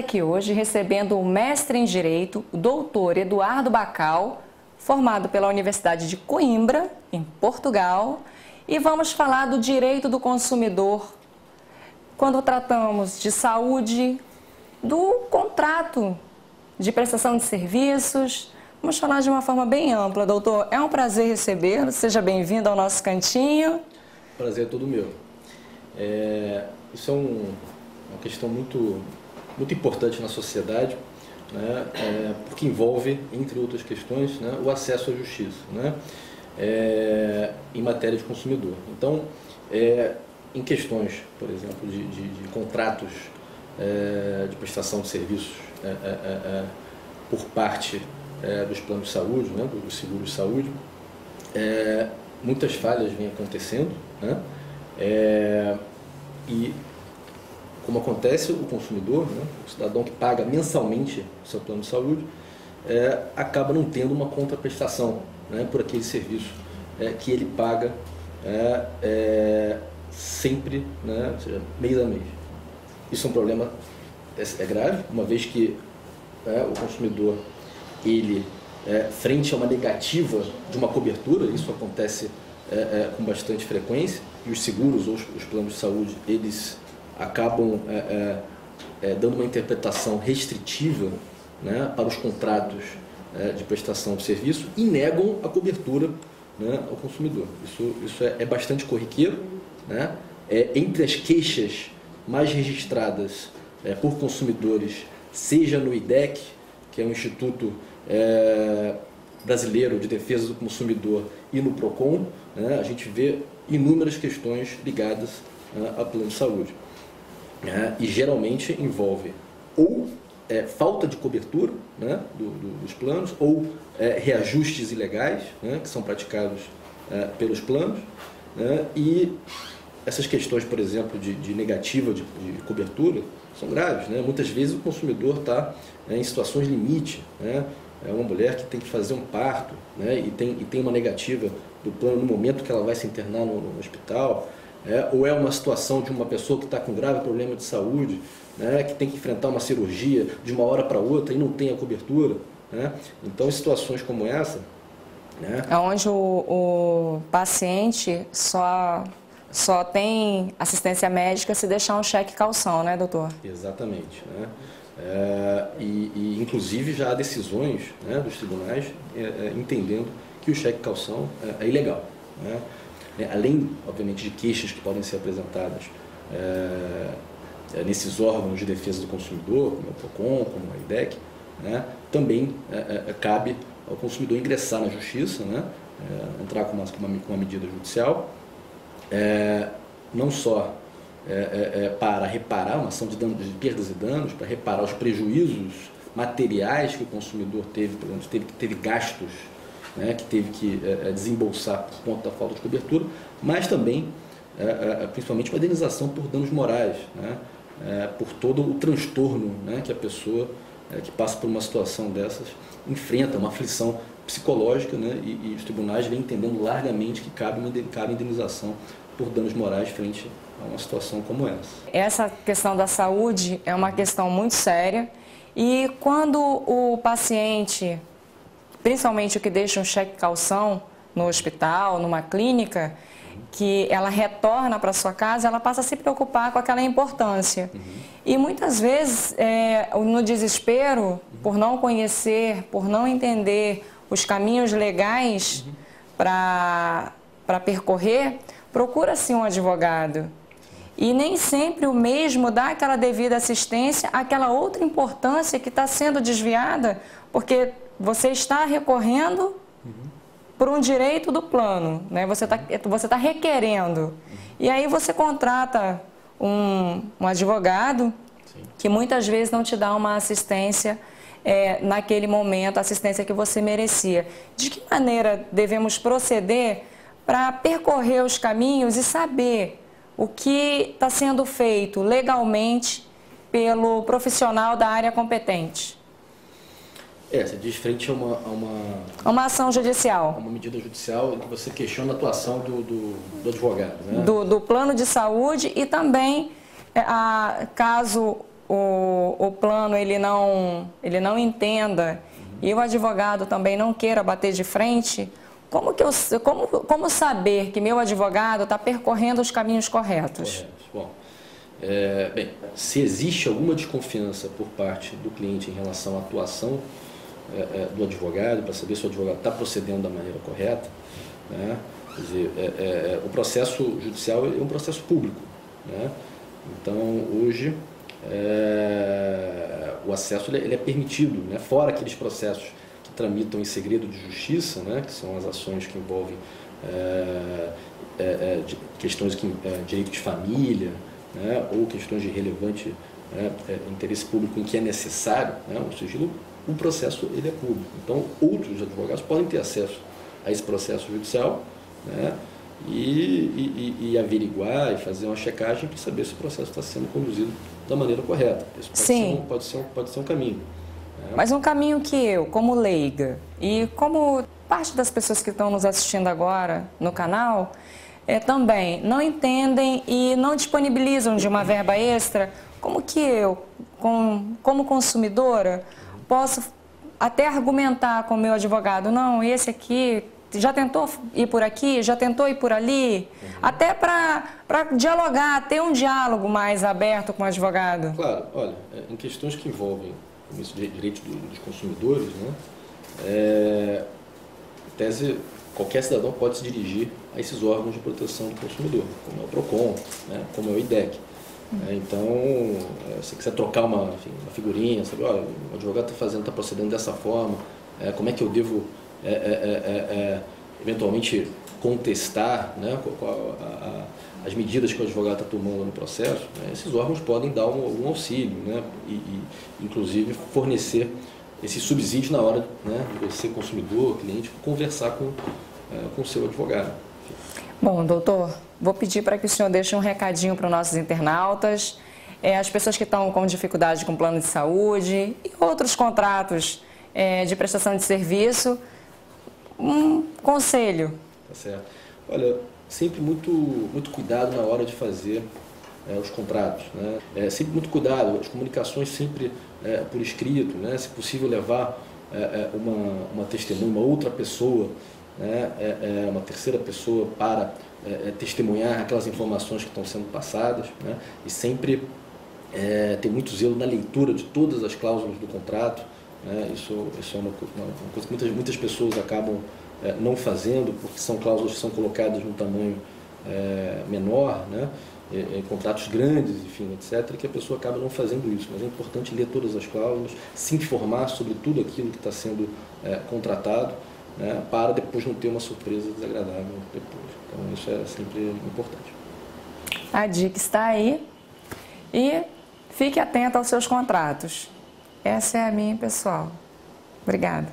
aqui hoje recebendo o mestre em Direito, o doutor Eduardo Bacal, formado pela Universidade de Coimbra, em Portugal, e vamos falar do direito do consumidor quando tratamos de saúde, do contrato de prestação de serviços. Vamos falar de uma forma bem ampla, doutor. É um prazer recebê-lo, seja bem-vindo ao nosso cantinho. Prazer é todo meu. Isso é uma questão muito importante na sociedade, né? Porque envolve, entre outras questões, né, o acesso à justiça, né? Em matéria de consumidor. Então, em questões, por exemplo, de contratos de prestação de serviços por parte dos planos de saúde, né, dos seguros de saúde, muitas falhas vêm acontecendo, né? E como acontece, o consumidor, né, o cidadão que paga mensalmente o seu plano de saúde, acaba não tendo uma contraprestação, né, por aquele serviço que ele paga sempre, né, ou seja, mês a mês. Isso é um problema grave, uma vez que o consumidor, ele, frente a uma negativa de uma cobertura, isso acontece com bastante frequência, e os seguros ou os planos de saúde, eles acabam dando uma interpretação restritiva, né, para os contratos de prestação de serviço e negam a cobertura, né, ao consumidor. Isso é bastante corriqueiro, né? Entre as queixas mais registradas por consumidores, seja no IDEC, que é o Instituto Brasileiro de Defesa do Consumidor, e no PROCON, né, a gente vê inúmeras questões ligadas a plano de saúde. E geralmente envolve ou falta de cobertura, né, dos planos, ou reajustes ilegais, né, que são praticados pelos planos, né, e essas questões, por exemplo, de negativa de cobertura são graves, né? Muitas vezes o consumidor está em situações limite, né? É uma mulher que tem que fazer um parto, né, e tem uma negativa do plano no momento que ela vai se internar no hospital, ou é uma situação de uma pessoa que está com grave problema de saúde, né, que tem que enfrentar uma cirurgia de uma hora para outra e não tem a cobertura, né? Então, em situações como essa, né, onde o paciente só tem assistência médica se deixar um cheque calção, né, doutor? Exatamente, né? E inclusive já há decisões, né, dos tribunais entendendo que o cheque calção é ilegal, né? Além, obviamente, de queixas que podem ser apresentadas nesses órgãos de defesa do consumidor, como o PROCON, como o IDEC, né, também cabe ao consumidor ingressar na justiça, né, entrar com uma medida judicial, não só para reparar uma ação de perdas e danos, para reparar os prejuízos materiais que o consumidor teve, por exemplo, teve gastos, né, que teve que desembolsar por conta da falta de cobertura, mas também, principalmente, uma indenização por danos morais, né, por todo o transtorno, né, que a pessoa que passa por uma situação dessas enfrenta, uma aflição psicológica, né, e os tribunais vêm entendendo largamente que cabe indenização por danos morais frente a uma situação como essa. Essa questão da saúde é uma questão muito séria, e quando o paciente, principalmente o que deixa um cheque calção no hospital, numa clínica, que ela retorna para sua casa, ela passa a se preocupar com aquela importância. E muitas vezes, no desespero, por não conhecer, por não entender os caminhos legais para percorrer, procura-se um advogado. E nem sempre o mesmo dá aquela devida assistência àquela outra importância que está sendo desviada, porque você está recorrendo por um direito do plano, né? Você tá requerendo. E aí você contrata um advogado, sim, que muitas vezes não te dá uma assistência naquele momento, a assistência que você merecia. De que maneira devemos proceder para percorrer os caminhos e saber o que está sendo feito legalmente pelo profissional da área competente? Você diz frente a uma ação judicial. Uma medida judicial em que você questiona a atuação do advogado, né? Do plano de saúde, e também, caso o plano ele não entenda e o advogado também não queira bater de frente, como saber que meu advogado está percorrendo os caminhos corretos? Bom, bem, se existe alguma desconfiança por parte do cliente em relação à atuação do advogado, para saber se o advogado está procedendo da maneira correta, né? Quer dizer, o processo judicial é um processo público, né? Então, hoje, o acesso ele é permitido, né? Fora aqueles processos que tramitam em segredo de justiça, né? Que são as ações que envolvem questões de direito de família, né? Ou questões de relevante interesse público em que é necessário, né? O sigilo, o processo ele é público. Então, outros advogados podem ter acesso a esse processo judicial, né? E averiguar e fazer uma checagem para saber se o processo está sendo conduzido da maneira correta. Isso pode ser um caminho. Né? Mas um caminho que eu, como leiga, e como parte das pessoas que estão nos assistindo agora no canal, também não entendem e não disponibilizam de uma verba extra, como que eu, como consumidora, posso até argumentar com o meu advogado, não, esse aqui já tentou ir por aqui, já tentou ir por ali, até para dialogar, ter um diálogo mais aberto com o advogado? Claro, olha, em questões que envolvem os direitos dos consumidores, né, em tese, qualquer cidadão pode se dirigir a esses órgãos de proteção do consumidor, como é o PROCON, né, como é o IDEC. Então, se quiser trocar uma figurinha, sabe, olha, o advogado está procedendo dessa forma, como é que eu devo eventualmente contestar, né, as medidas que o advogado está tomando no processo, né, esses órgãos podem dar um auxílio, né, e inclusive fornecer esse subsídio na hora, né, de você, consumidor, cliente, conversar com o seu advogado. Bom, doutor, vou pedir para que o senhor deixe um recadinho para os nossos internautas, as pessoas que estão com dificuldade com plano de saúde e outros contratos de prestação de serviço, um conselho. Tá certo. Olha, sempre muito cuidado na hora de fazer os contratos, né? Sempre muito cuidado, as comunicações sempre por escrito, né? Se possível levar uma testemunha, uma outra pessoa, né? Uma terceira pessoa para testemunhar aquelas informações que estão sendo passadas, né? E sempre ter muito zelo na leitura de todas as cláusulas do contrato, né? Isso é uma coisa que muitas pessoas acabam não fazendo, porque são cláusulas que são colocadas num tamanho menor, né? Em contratos grandes, enfim, etc., que a pessoa acaba não fazendo isso. Mas é importante ler todas as cláusulas, se informar sobre tudo aquilo que está sendo contratado, né? Para depois não ter uma surpresa desagradável depois. Então, isso é sempre importante. A dica está aí e fique atento aos seus contratos. Essa é a minha, pessoal. Obrigada.